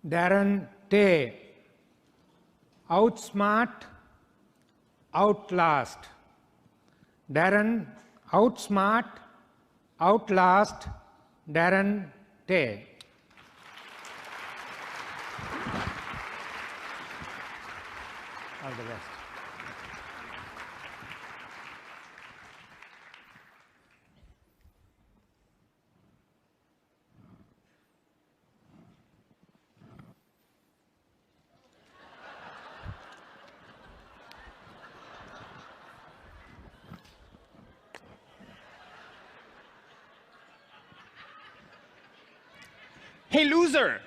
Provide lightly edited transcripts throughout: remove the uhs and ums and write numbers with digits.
Darren Tay. Outsmart, Outlast. Darren, outsmart, outlast, Darren Tay. All the best. Hey loser,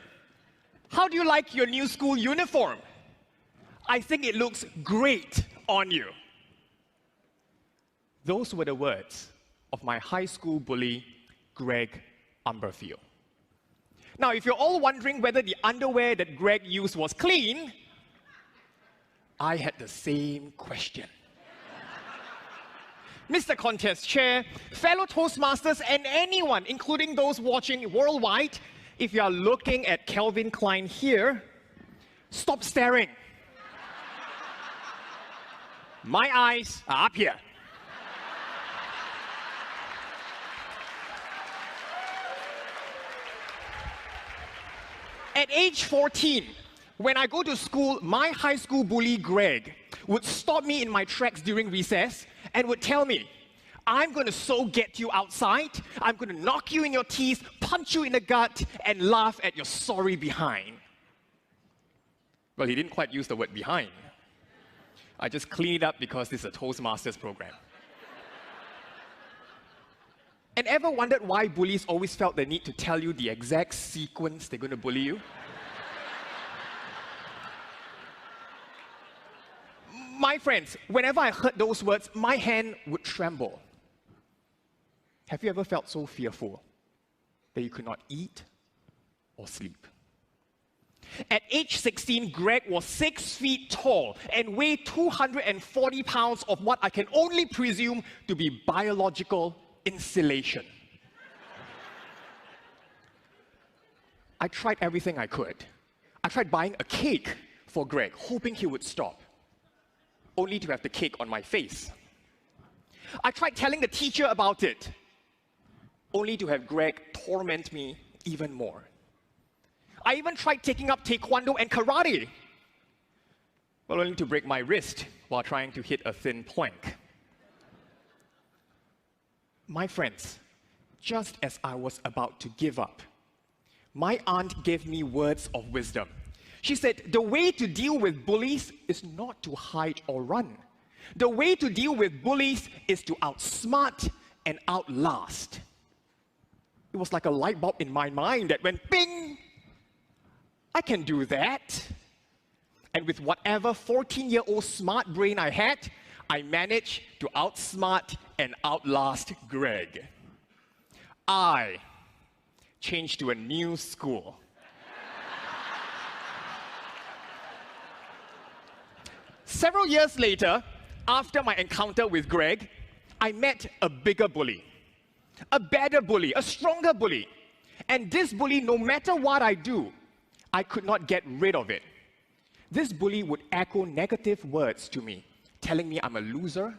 how do you like your new school uniform? I think it looks great on you. Those were the words of my high school bully, Greg Amberfield. Now, if you're all wondering whether the underwear that Greg used was clean, I had the same question. Mr. Contest Chair, fellow Toastmasters, and anyone, including those watching worldwide, if you are looking at Calvin Klein here, stop staring. My eyes are up here. At age 14, when I go to school, my high school bully, Greg, would stop me in my tracks during recess and would tell me, I'm going to so get you outside, I'm going to knock you in your teeth, punch you in the gut, and laugh at your sorry behind. Well, he didn't quite use the word behind. I just cleaned it up because this is a Toastmasters program. And ever wondered why bullies always felt the need to tell you the exact sequence they're going to bully you? My friends, whenever I heard those words, my hand would tremble. Have you ever felt so fearful that you could not eat or sleep? At age 16, Greg was 6 feet tall and weighed 240 pounds of what I can only presume to be biological insulation. I tried everything I could. I tried buying a cake for Greg, hoping he would stop, only to have the cake on my face. I tried telling the teacher about it, only to have Greg torment me even more. I even tried taking up taekwondo and karate, but only to break my wrist while trying to hit a thin plank. My friends, just as I was about to give up, my aunt gave me words of wisdom. She said, the way to deal with bullies is not to hide or run. The way to deal with bullies is to outsmart and outlast. It was like a light bulb in my mind that went bing! I can do that. And with whatever 14-year-old smart brain I had, I managed to outsmart and outlast Greg. I changed to a new school. Several years later, after my encounter with Greg, I met a bigger bully, a better bully, a stronger bully. And this bully, no matter what I do, I could not get rid of it. This bully would echo negative words to me, telling me I'm a loser,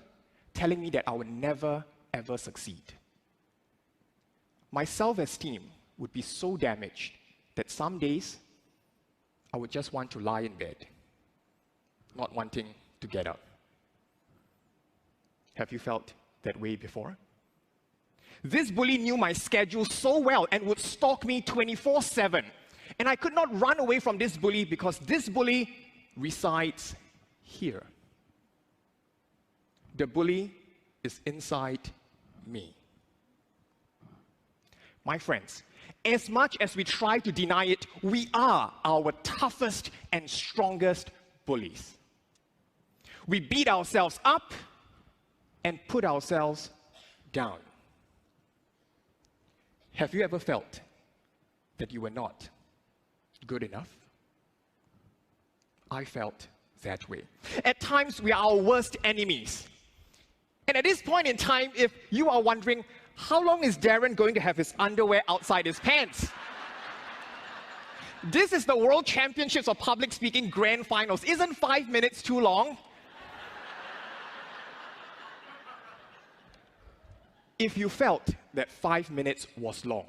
telling me that I would never, ever succeed. My self-esteem would be so damaged that some days I would just want to lie in bed, not wanting to get up. Have you felt that way before? This bully knew my schedule so well and would stalk me 24/7. And I could not run away from this bully because this bully resides here. The bully is inside me. My friends, as much as we try to deny it, we are our toughest and strongest bullies. We beat ourselves up and put ourselves down. Have you ever felt that you were not good enough? I felt that way. At times, we are our worst enemies. And at this point in time, if you are wondering, how long is Darren going to have his underwear outside his pants? This is the World Championships of Public Speaking Grand Finals. Isn't 5 minutes too long? If you felt that 5 minutes was long,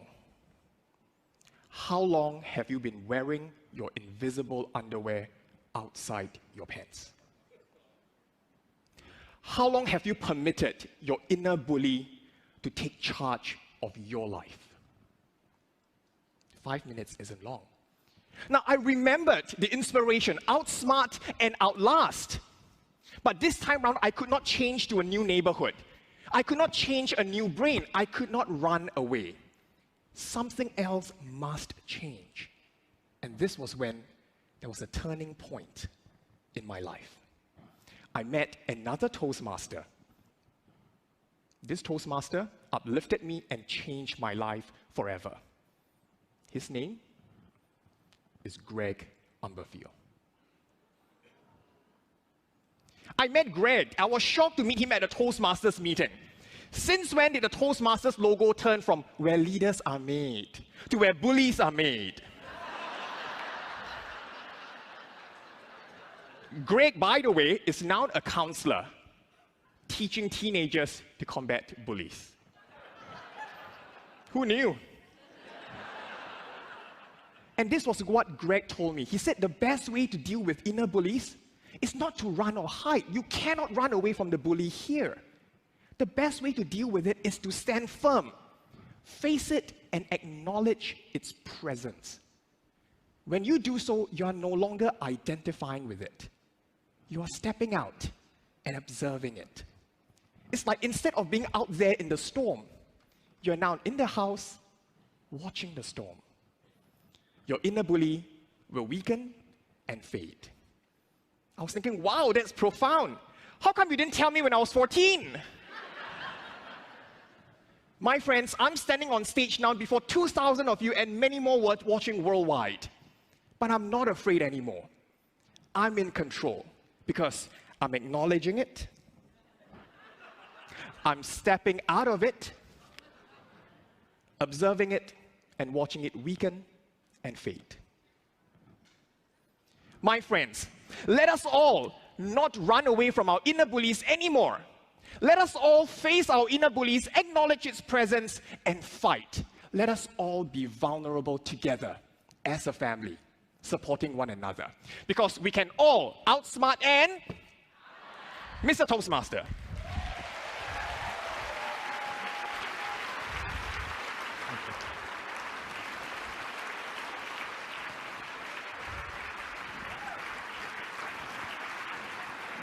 how long have you been wearing your invisible underwear outside your pants? How long have you permitted your inner bully to take charge of your life? 5 minutes isn't long. Now, I remembered the inspiration, Outsmart and Outlast. But this time round, I could not change to a new neighborhood. I could not change a new brain. I could not run away. Something else must change. And this was when there was a turning point in my life. I met another Toastmaster. This Toastmaster uplifted me and changed my life forever. His name is Greg Amberfield. I met Greg. I was shocked to meet him at a Toastmasters meeting. Since when did the Toastmasters logo turn from where leaders are made to where bullies are made? Greg, by the way, is now a counselor teaching teenagers to combat bullies. Who knew? And this was what Greg told me. He said the best way to deal with inner bullies is not to run or hide. You cannot run away from the bully here. The best way to deal with it is to stand firm, face it, and acknowledge its presence. When you do so, you are no longer identifying with it. You are stepping out and observing it. It's like instead of being out there in the storm, you're now in the house watching the storm. Your inner bully will weaken and fade. I was thinking, wow, that's profound. How come you didn't tell me when I was 14? My friends, I'm standing on stage now before 2,000 of you and many more watching worldwide. But I'm not afraid anymore. I'm in control because I'm acknowledging it. I'm stepping out of it, observing it, and watching it weaken and fade. My friends, let us all not run away from our inner bullies anymore. Let us all face our inner bullies, acknowledge its presence, and fight. Let us all be vulnerable together as a family, supporting one another. Because we can all outsmart and Mr. Toastmaster.